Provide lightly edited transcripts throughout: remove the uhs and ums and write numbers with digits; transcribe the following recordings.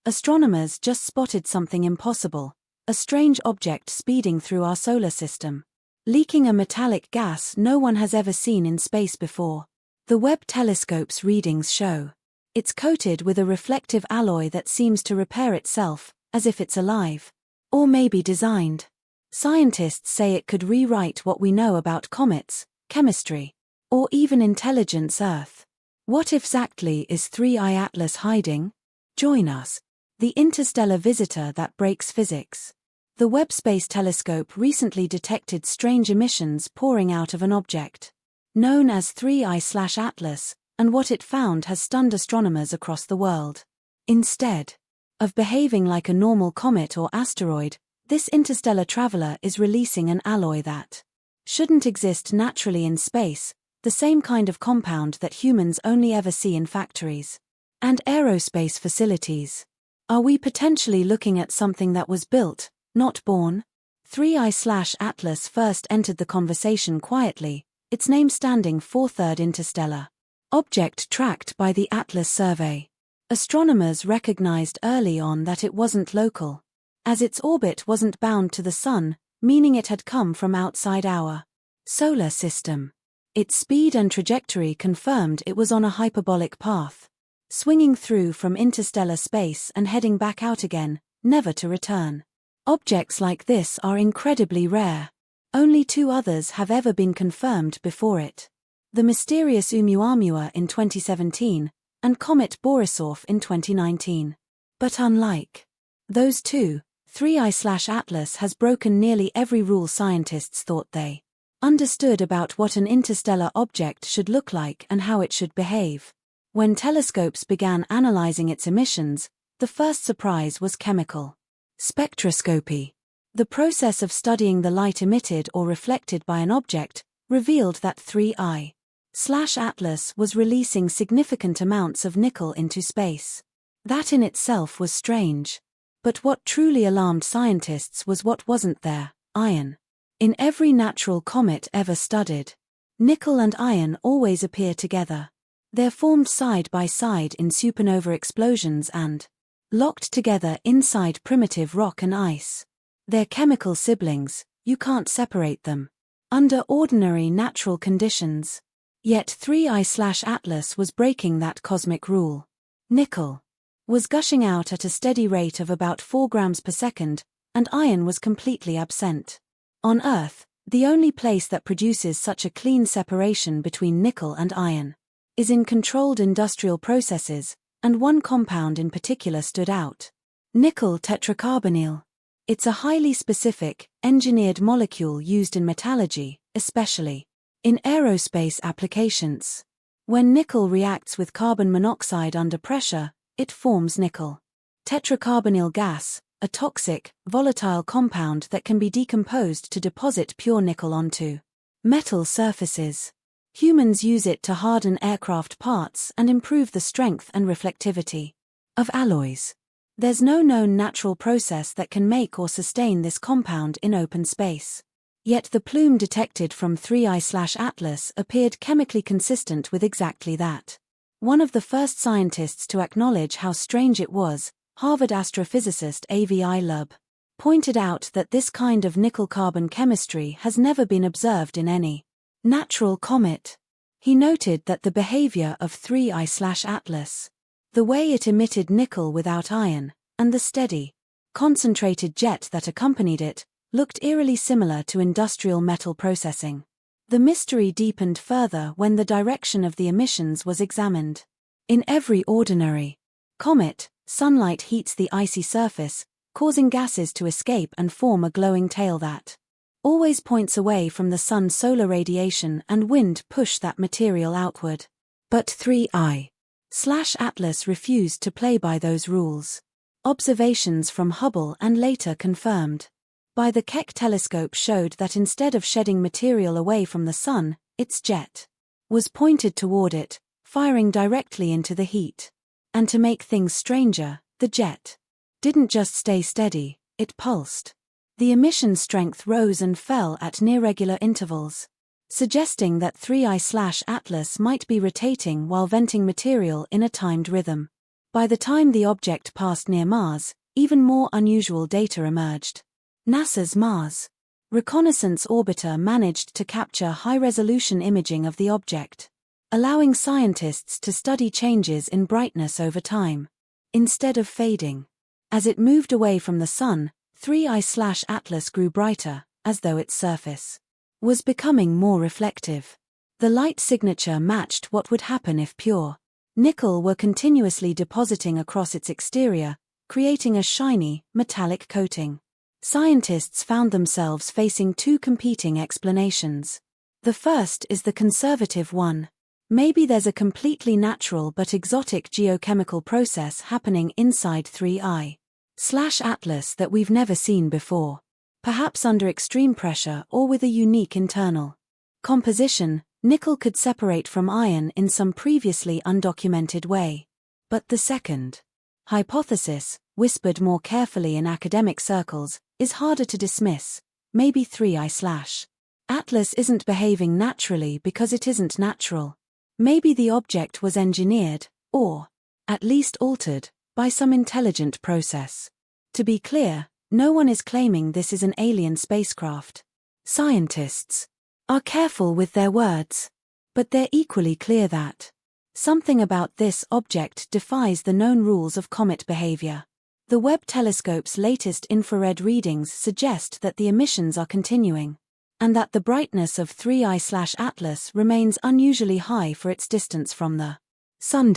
Astronomers just spotted something impossible, a strange object speeding through our solar system, leaking a metallic gas no one has ever seen in space before. The Webb telescope's readings show it's coated with a reflective alloy that seems to repair itself, as if it's alive. Or maybe designed. Scientists say it could rewrite what we know about comets, chemistry, or even intelligence Earth. What exactly is 3I Atlas hiding? Join us. The interstellar visitor that breaks physics. The Webb Space Telescope recently detected strange emissions pouring out of an object known as 3I/Atlas, and what it found has stunned astronomers across the world. Instead of behaving like a normal comet or asteroid, this interstellar traveler is releasing an alloy that shouldn't exist naturally in space, the same kind of compound that humans only ever see in factories and aerospace facilities. Are we potentially looking at something that was built, not born? 3I/Atlas first entered the conversation quietly, its name standing for Third Interstellar Object tracked by the Atlas Survey. Astronomers recognized early on that it wasn't local, as its orbit wasn't bound to the Sun, meaning it had come from outside our solar system. Its speed and trajectory confirmed it was on a hyperbolic path, swinging through from interstellar space and heading back out again, never to return. Objects like this are incredibly rare. Only 2 others have ever been confirmed before it. The mysterious Oumuamua in 2017, and Comet Borisov in 2019. But unlike those 2, 3I/Atlas has broken nearly every rule scientists thought they understood about what an interstellar object should look like and how it should behave. When telescopes began analyzing its emissions, the first surprise was chemical spectroscopy. The process of studying the light emitted or reflected by an object revealed that 3I/Atlas was releasing significant amounts of nickel into space. That in itself was strange. But what truly alarmed scientists was what wasn't there: iron. In every natural comet ever studied, nickel and iron always appear together. They're formed side by side in supernova explosions and locked together inside primitive rock and ice. They're chemical siblings, you can't separate them under ordinary natural conditions. Yet 3I/Atlas was breaking that cosmic rule. Nickel was gushing out at a steady rate of about 4 grams per second, and iron was completely absent. On Earth, the only place that produces such a clean separation between nickel and iron is in controlled industrial processes, and one compound in particular stood out: nickel tetracarbonyl. It's a highly specific, engineered molecule used in metallurgy, especially in aerospace applications. When nickel reacts with carbon monoxide under pressure, it forms nickel tetracarbonyl gas, a toxic, volatile compound that can be decomposed to deposit pure nickel onto metal surfaces. Humans use it to harden aircraft parts and improve the strength and reflectivity of alloys. There's no known natural process that can make or sustain this compound in open space. Yet the plume detected from 3I/Atlas appeared chemically consistent with exactly that. One of the first scientists to acknowledge how strange it was, Harvard astrophysicist Avi Loeb, pointed out that this kind of nickel-carbon chemistry has never been observed in any natural comet. He noted that the behavior of 3I/Atlas, the way it emitted nickel without iron, and the steady, concentrated jet that accompanied it, looked eerily similar to industrial metal processing. The mystery deepened further when the direction of the emissions was examined. In every ordinary comet, sunlight heats the icy surface, causing gases to escape and form a glowing tail that always points away from the sun's solar radiation, and wind push that material outward. But 3I/Atlas refused to play by those rules. Observations from Hubble and later confirmed by the Keck telescope showed that instead of shedding material away from the sun, its jet was pointed toward it, firing directly into the heat. And to make things stranger, the jet didn't just stay steady, it pulsed. The emission strength rose and fell at near regular intervals, suggesting that 3I/Atlas might be rotating while venting material in a timed rhythm. By the time the object passed near Mars, even more unusual data emerged. NASA's Mars Reconnaissance Orbiter managed to capture high-resolution imaging of the object, allowing scientists to study changes in brightness over time, instead of fading. As it moved away from the Sun, 3I/Atlas grew brighter, as though its surface was becoming more reflective. The light signature matched what would happen if pure nickel were continuously depositing across its exterior, creating a shiny, metallic coating. Scientists found themselves facing two competing explanations. The first is the conservative one. Maybe there's a completely natural but exotic geochemical process happening inside 3I/Atlas that we've never seen before. Perhaps under extreme pressure or with a unique internal composition, nickel could separate from iron in some previously undocumented way. But the second hypothesis, whispered more carefully in academic circles, is harder to dismiss. Maybe 3I/Atlas isn't behaving naturally because it isn't natural. Maybe the object was engineered, or, at least altered, by some intelligent process. To be clear, no one is claiming this is an alien spacecraft. Scientists are careful with their words, but they're equally clear that something about this object defies the known rules of comet behavior. The Webb telescope's latest infrared readings suggest that the emissions are continuing, and that the brightness of 3I/Atlas remains unusually high for its distance from the Sun.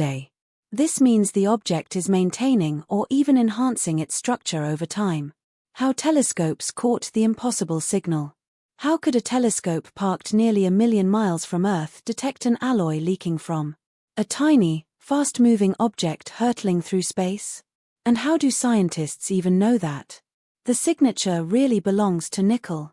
This means the object is maintaining or even enhancing its structure over time. How telescopes caught the impossible signal. How could a telescope parked nearly 1 million miles from Earth detect an alloy leaking from a tiny, fast-moving object hurtling through space? And how do scientists even know that the signature really belongs to nickel,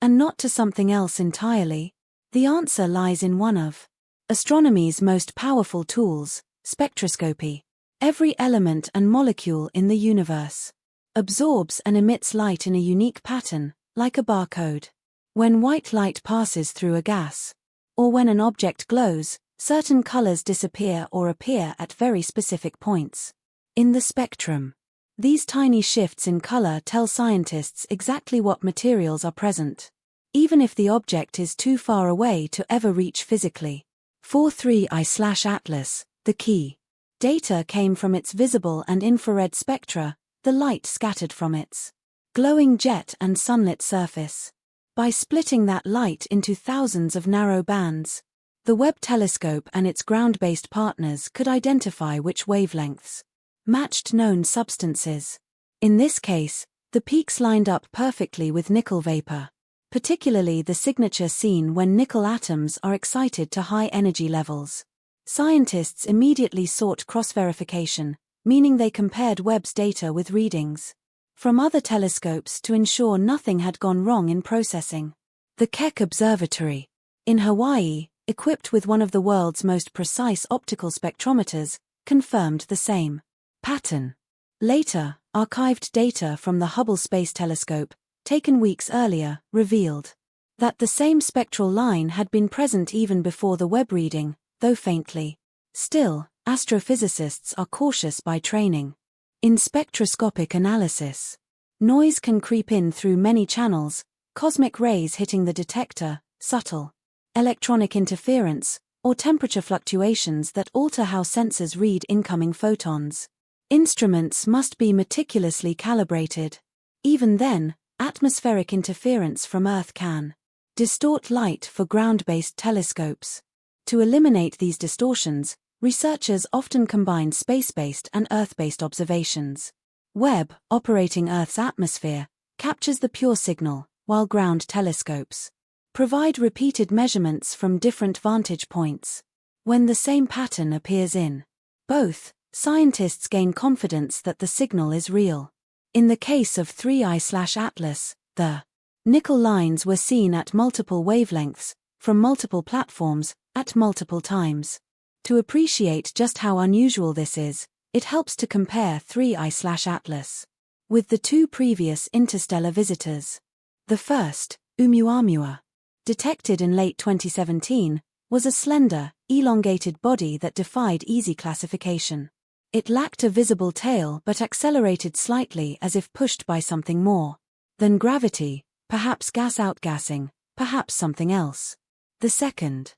and not to something else entirely? The answer lies in one of astronomy's most powerful tools, spectroscopy. Every element and molecule in the universe absorbs and emits light in a unique pattern, like a barcode. When white light passes through a gas, or when an object glows, certain colors disappear or appear at very specific points in the spectrum. These tiny shifts in color tell scientists exactly what materials are present, even if the object is too far away to ever reach physically. For 3I/Atlas, the key data came from its visible and infrared spectra, the light scattered from its glowing jet and sunlit surface. By splitting that light into thousands of narrow bands, the Webb telescope and its ground-based partners could identify which wavelengths matched known substances. In this case, the peaks lined up perfectly with nickel vapor, particularly the signature seen when nickel atoms are excited to high energy levels. Scientists immediately sought cross-verification, meaning they compared Webb's data with readings from other telescopes to ensure nothing had gone wrong in processing. The Keck Observatory in Hawaii, equipped with one of the world's most precise optical spectrometers, confirmed the same pattern. Later, archived data from the Hubble Space Telescope, taken weeks earlier, revealed that the same spectral line had been present even before the Webb reading, though faintly. Still, astrophysicists are cautious by training. In spectroscopic analysis, noise can creep in through many channels, cosmic rays hitting the detector, subtle electronic interference, or temperature fluctuations that alter how sensors read incoming photons. Instruments must be meticulously calibrated. Even then, atmospheric interference from Earth can distort light for ground-based telescopes. To eliminate these distortions, researchers often combine space-based and Earth-based observations. Webb, operating Earth's atmosphere, captures the pure signal, while ground telescopes provide repeated measurements from different vantage points. When the same pattern appears in both, scientists gain confidence that the signal is real. In the case of 3I/Atlas, the nickel lines were seen at multiple wavelengths, from multiple platforms, at multiple times. To appreciate just how unusual this is, it helps to compare 3I/Atlas with the two previous interstellar visitors. The first, Oumuamua, detected in late 2017, was a slender, elongated body that defied easy classification. It lacked a visible tail but accelerated slightly as if pushed by something more than gravity, perhaps gas outgassing, perhaps something else. The second,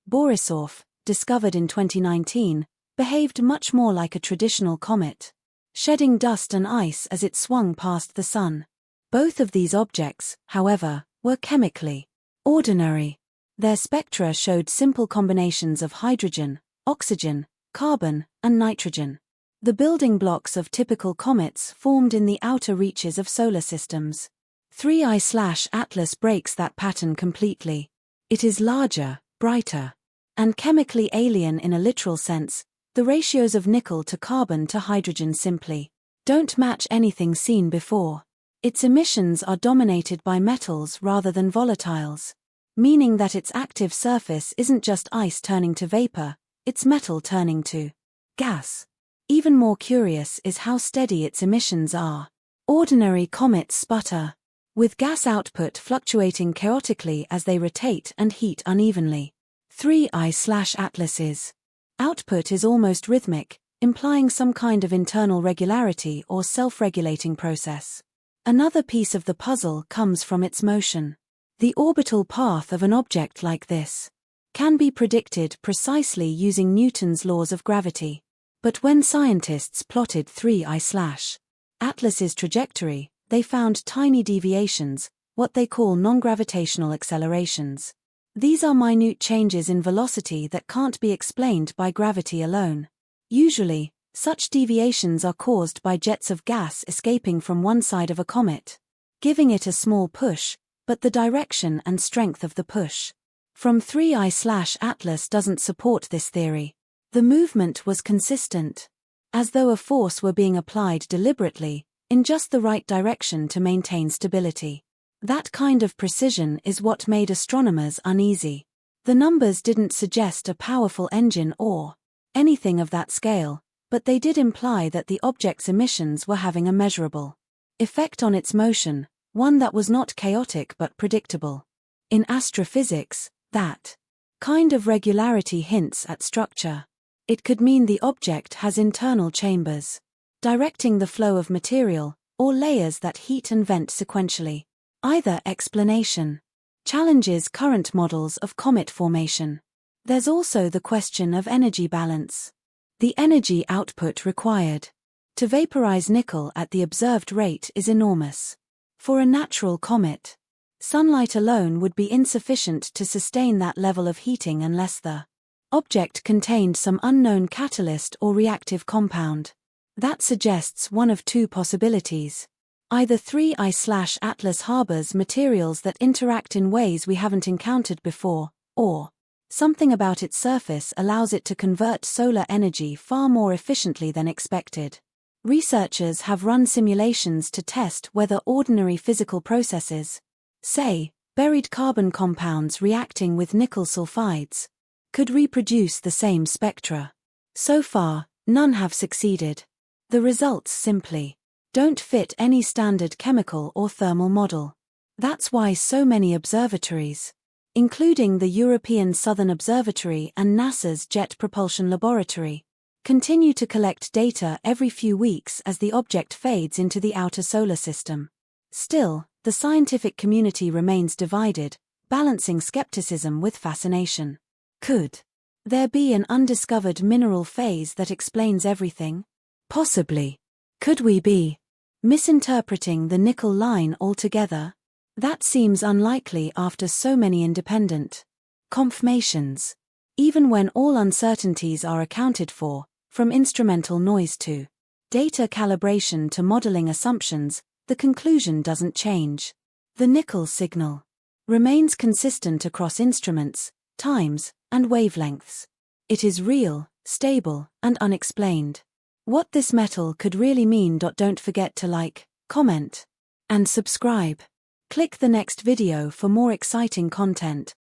Borisov, discovered in 2019, behaved much more like a traditional comet, shedding dust and ice as it swung past the Sun. Both of these objects, however, were chemically ordinary. Their spectra showed simple combinations of hydrogen, oxygen, carbon, and nitrogen. The building blocks of typical comets formed in the outer reaches of solar systems. 3I/Atlas breaks that pattern completely. It is larger, brighter, and chemically alien in a literal sense. The ratios of nickel to carbon to hydrogen simply don't match anything seen before. Its emissions are dominated by metals rather than volatiles, meaning that its active surface isn't just ice turning to vapor, it's metal turning to gas. Even more curious is how steady its emissions are. Ordinary comets sputter, with gas output fluctuating chaotically as they rotate and heat unevenly. 3I/Atlas's output is almost rhythmic, implying some kind of internal regularity or self-regulating process. Another piece of the puzzle comes from its motion. The orbital path of an object like this can be predicted precisely using Newton's laws of gravity. But when scientists plotted 3I/Atlas's trajectory, they found tiny deviations, what they call non-gravitational accelerations. These are minute changes in velocity that can't be explained by gravity alone. Usually, such deviations are caused by jets of gas escaping from one side of a comet, giving it a small push, but the direction and strength of the push from 3I/Atlas doesn't support this theory. The movement was consistent, as though a force were being applied deliberately, in just the right direction to maintain stability. That kind of precision is what made astronomers uneasy. The numbers didn't suggest a powerful engine or anything of that scale, but they did imply that the object's emissions were having a measurable effect on its motion, one that was not chaotic but predictable. In astrophysics, that kind of regularity hints at structure. It could mean the object has internal chambers, directing the flow of material, or layers that heat and vent sequentially. Either explanation challenges current models of comet formation. There's also the question of energy balance. The energy output required to vaporize nickel at the observed rate is enormous. For a natural comet, sunlight alone would be insufficient to sustain that level of heating unless the object contained some unknown catalyst or reactive compound. That suggests one of two possibilities. Either 3I/Atlas harbors materials that interact in ways we haven't encountered before, or something about its surface allows it to convert solar energy far more efficiently than expected. Researchers have run simulations to test whether ordinary physical processes, say, buried carbon compounds reacting with nickel sulfides, could reproduce the same spectra. So far, none have succeeded. The results simply don't fit any standard chemical or thermal model. That's why so many observatories, including the European Southern Observatory and NASA's Jet Propulsion Laboratory, continue to collect data every few weeks as the object fades into the outer solar system. Still, the scientific community remains divided, balancing skepticism with fascination. Could there be an undiscovered mineral phase that explains everything? Possibly. Could we be misinterpreting the nickel line altogether? That seems unlikely after so many independent confirmations. Even when all uncertainties are accounted for, from instrumental noise to data calibration to modeling assumptions, the conclusion doesn't change. The nickel signal remains consistent across instruments, times, and wavelengths. It is real, stable, and unexplained. What this metal could really mean. Don't forget to like, comment, and subscribe. Click the next video for more exciting content.